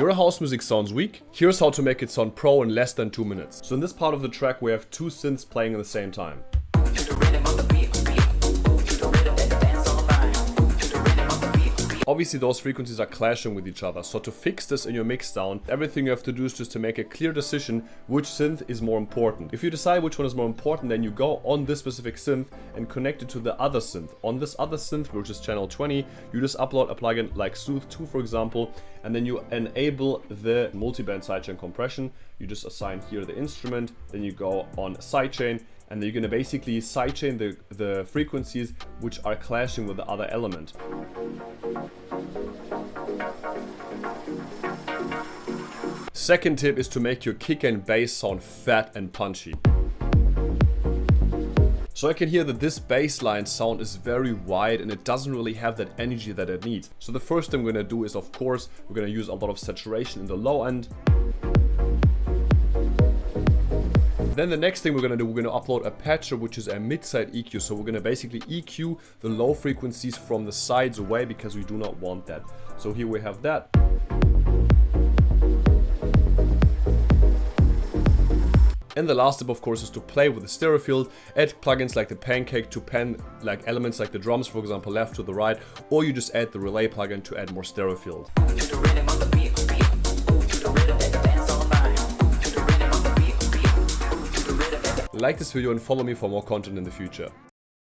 Your house music sounds weak. Here's how to make it sound pro in less than 2 minutes. So in this part of the track we have 2 synths playing at the same time. Obviously those frequencies are clashing with each other, so to fix this in your mixdown, everything you have to do is just to make a clear decision which synth is more important. If you decide which one is more important, then you go on this specific synth and connect it to the other synth. On this other synth, which is channel 20, you just upload a plugin like Soothe 2 for example, and then you enable the multiband sidechain compression. You just assign here the instrument, then you go on sidechain, and then you're gonna basically sidechain the frequencies which are clashing with the other element. Second tip is to make your kick and bass sound fat and punchy. So I can hear that this bass line sound is very wide and it doesn't really have that energy that it needs. So the first thing we're gonna do is, of course, we're gonna use a lot of saturation in the low end. Then the next thing we're gonna do, we're gonna upload a patcher, which is a mid-side EQ. So we're gonna basically EQ the low frequencies from the sides away because we do not want that. So here we have that. And the last step, of course, is to play with the stereo field, add plugins like the pancake to pan like elements like the drums, for example, left to the right, or you just add the relay plugin to add more stereo field. Like this video and follow me for more content in the future.